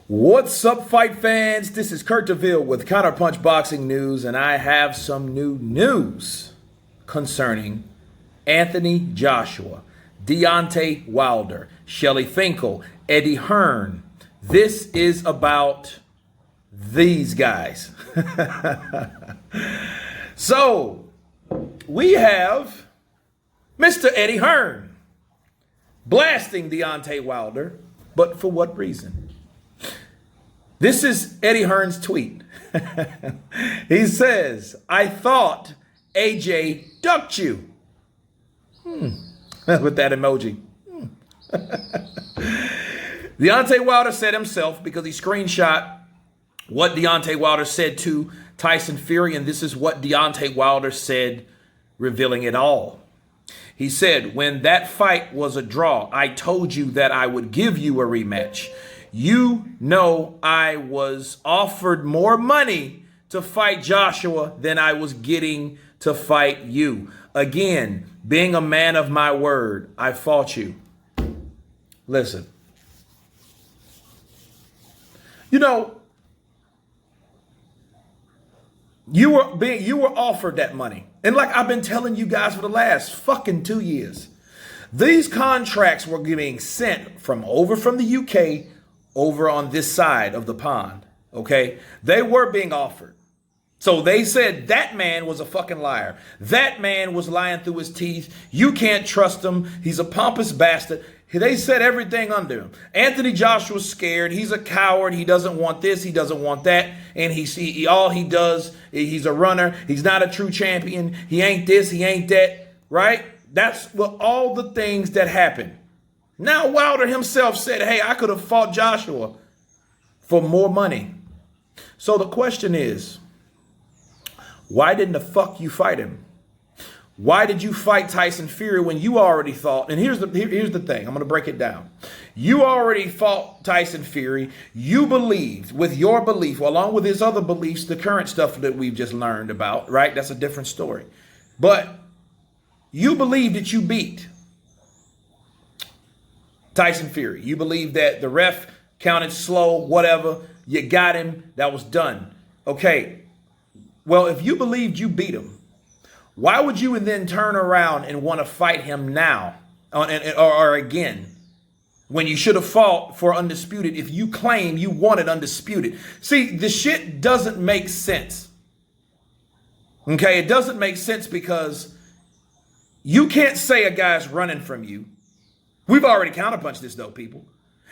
What's up, fight fans? This is Kurt DeVille with Counterpunch Boxing News, and I have some new news concerning Anthony Joshua, Deontay Wilder, Shelly Finkel, Eddie Hearn. This is about these guys. So, we have Mr. Eddie Hearn blasting Deontay Wilder, but for what reason? This is Eddie Hearn's tweet. He says, "I thought AJ ducked you." With that emoji. Deontay Wilder said himself, because he screenshot what Deontay Wilder said to Tyson Fury, and this is what Deontay Wilder said, revealing it all. He said, "When that fight was a draw, I told you that I would give you a rematch. You know I was offered more money to fight Joshua than I was getting to fight you. Again, being a man of my word, I fought you." Listen. You know, you were offered that money. And like I've been telling you guys for the last fucking 2 years, these contracts were being sent from the UK over on this side of the pond, okay? They were being offered. So they said that man was a fucking liar. That man was lying through his teeth. You can't trust him. He's a pompous bastard. They said everything under him. Anthony Joshua's scared. He's a coward. He doesn't want this. He doesn't want that. And all he does, he's a runner. He's not a true champion. He ain't this. He ain't that, right? That's what all the things that happened. Now Wilder himself said, hey, I could have fought Joshua for more money. So the question is, why didn't the fuck you fight him? Why did you fight Tyson Fury when you already thought, and here's the thing, I'm going to break it down. You already fought Tyson Fury. You believed, with your belief, along with his other beliefs, the current stuff that we've just learned about, right? That's a different story. But you believed that you beat Tyson Fury. You believe that the ref counted slow, whatever. You got him. That was done. Okay. Well, if you believed you beat him, why would you then turn around and want to fight him now or again when you should have fought for undisputed if you claim you wanted undisputed? See, the shit doesn't make sense. Okay. It doesn't make sense because you can't say a guy's running from you. We've already counterpunched this though, people.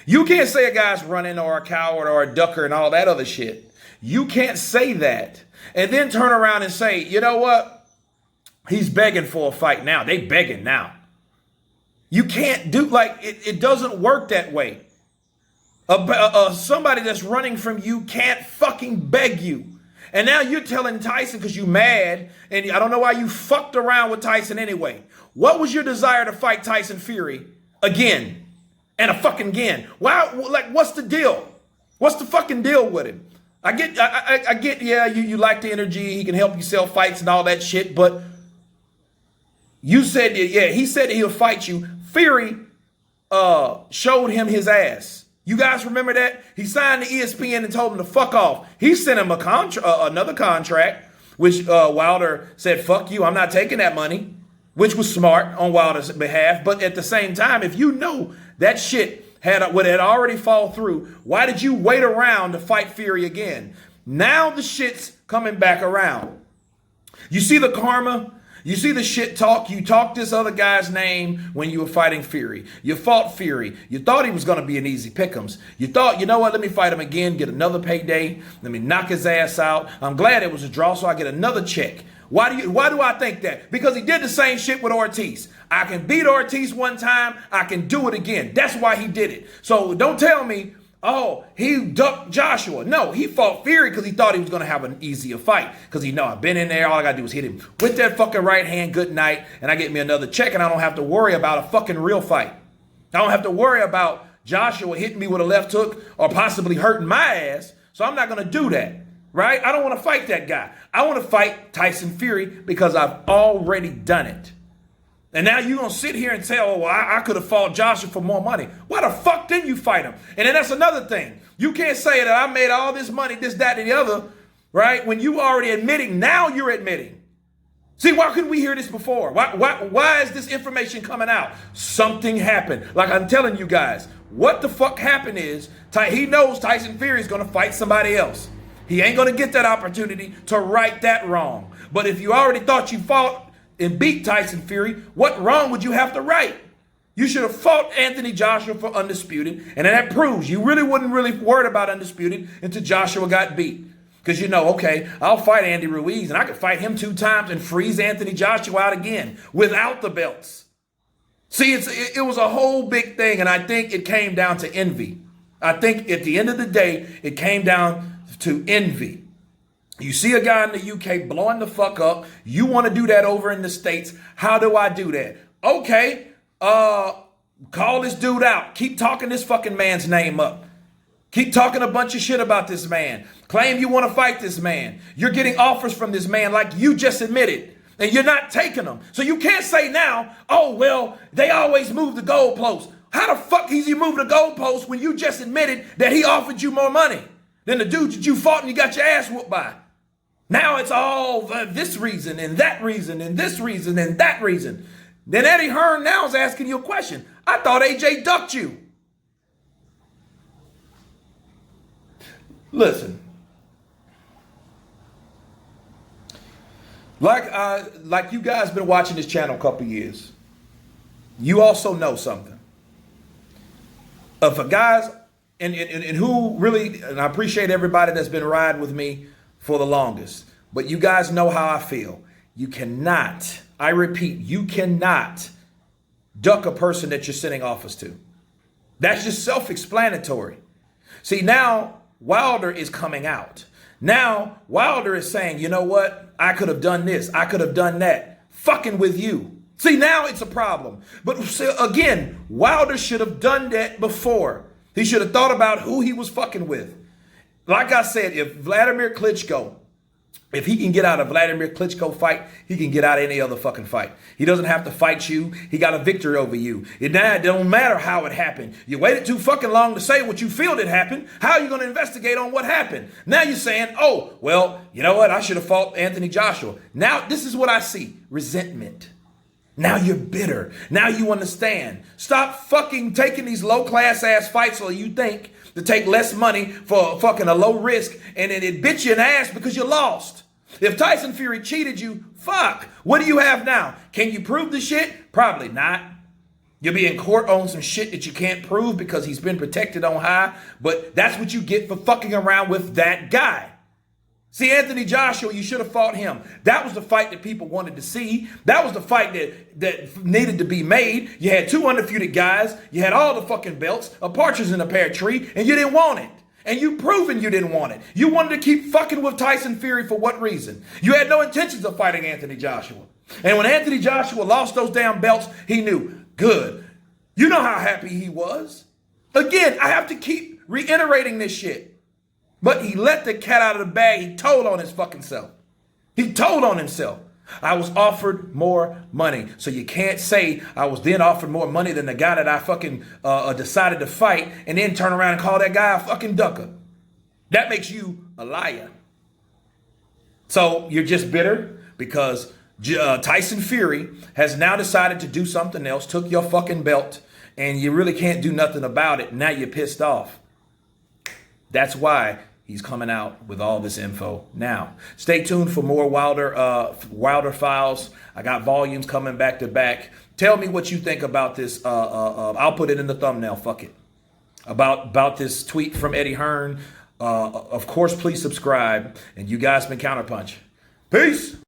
You can't say a guy's running or a coward or a ducker and all that other shit. You can't say that and then turn around and say, you know what? He's begging for a fight now. They begging now. You can't do it doesn't work that way. Somebody that's running from you can't fucking beg you. And now you're telling Tyson because you mad, and I don't know why you fucked around with Tyson anyway. What was your desire to fight Tyson Fury again and a fucking again? Why? What's the deal? What's the fucking deal with him? I get. Yeah, you like the energy. He can help you sell fights and all that shit. But you said, yeah, he said he'll fight you. Fury showed him his ass. You guys remember that? He signed to ESPN and told him to fuck off. He sent him another contract, which Wilder said, fuck you, I'm not taking that money, which was smart on Wilder's behalf. But at the same time, if you know that shit had already fall through, why did you wait around to fight Fury again? Now the shit's coming back around. You see the karma? You see the shit talk? You talked this other guy's name when you were fighting Fury. You fought Fury. You thought he was going to be an easy pick'ems. You thought, you know what, let me fight him again, get another payday. Let me knock his ass out. I'm glad it was a draw so I get another check. Why do I think that? Because he did the same shit with Ortiz. I can beat Ortiz one time. I can do it again. That's why he did it. So don't tell me, oh, he ducked Joshua. No, he fought Fury because he thought he was going to have an easier fight. Because he know I've been in there. All I got to do is hit him with that fucking right hand. Good night. And I get me another check and I don't have to worry about a fucking real fight. I don't have to worry about Joshua hitting me with a left hook or possibly hurting my ass. So I'm not going to do that. Right? I don't want to fight that guy. I want to fight Tyson Fury because I've already done it. And now you're going to sit here and say, oh, well, I could have fought Joshua for more money. Why the fuck didn't you fight him? And then that's another thing. You can't say that I made all this money, this, that, and the other, right? When you already admitting, now you're admitting. See, why couldn't we hear this before? Why is this information coming out? Something happened. Like I'm telling you guys, what the fuck happened is, he knows Tyson Fury is going to fight somebody else. He ain't going to get that opportunity to right that wrong. But if you already thought you fought and beat Tyson Fury, what wrong would you have to right? You should have fought Anthony Joshua for Undisputed, and then that proves you really wasn't worried about Undisputed until Joshua got beat. Because you know, okay, I'll fight Andy Ruiz, and I could fight him 2 times and freeze Anthony Joshua out again without the belts. See, it was a whole big thing, and I think it came down to envy. I think at the end of the day, it came down to envy. You see a guy in the UK blowing the fuck up. You want to do that over in the States. How do I do that? Okay, call this dude out. Keep talking this fucking man's name up. Keep talking a bunch of shit about this man. Claim you want to fight this man. You're getting offers from this man like you just admitted. And you're not taking them. So you can't say now, oh, well, they always move the goalposts. How the fuck is he moving the goalposts when you just admitted that he offered you more money than the dude that you fought and you got your ass whooped by? Now it's all this reason and that reason and this reason and that reason. Then Eddie Hearn now is asking you a question. I thought AJ ducked you. Listen. Like you guys been watching this channel a couple years. You also know something. For guys, and who really, and I appreciate everybody that's been riding with me for the longest, but you guys know how I feel. You cannot, I repeat, you cannot duck a person that you're sending offers to. That's just self-explanatory. See, now Wilder is coming out. Now Wilder is saying, you know what? I could have done this. I could have done that. Fucking with you. See, now it's a problem. But again, Wilder should have done that before. He should have thought about who he was fucking with. Like I said, if Vladimir Klitschko, if he can get out of Vladimir Klitschko fight, he can get out of any other fucking fight. He doesn't have to fight you. He got a victory over you. It don't matter how it happened. You waited too fucking long to say what you feel that happened. How are you going to investigate on what happened? Now you're saying, oh, well, you know what? I should have fought Anthony Joshua. Now this is what I see. Resentment. Now you're bitter. Now you understand. Stop fucking taking these low-class ass fights so you think to take less money for fucking a low risk, and then it bit you in the ass because you lost. If Tyson Fury cheated you, fuck. What do you have now? Can you prove the shit? Probably not. You'll be in court on some shit that you can't prove because he's been protected on high, but that's what you get for fucking around with that guy. See, Anthony Joshua, you should have fought him. That was the fight that people wanted to see. That was the fight that needed to be made. You had 2 undefeated guys. You had all the fucking belts, a partridge in a pear tree, and you didn't want it. And you proven you didn't want it. You wanted to keep fucking with Tyson Fury for what reason? You had no intentions of fighting Anthony Joshua. And when Anthony Joshua lost those damn belts, he knew, good. You know how happy he was. Again, I have to keep reiterating this shit. But he let the cat out of the bag. He told on his fucking self. He told on himself. I was offered more money. So you can't say I was then offered more money than the guy that I fucking decided to fight and then turn around and call that guy a fucking ducker. That makes you a liar. So you're just bitter because Tyson Fury has now decided to do something else, took your fucking belt, and you really can't do nothing about it. Now you're pissed off. That's why he's coming out with all this info now. Stay tuned for more Wilder files. I got volumes coming back to back. Tell me what you think about this. I'll put it in the thumbnail. Fuck it. About this tweet from Eddie Hearn. Of course, please subscribe. And you guys been Counterpunch. Peace.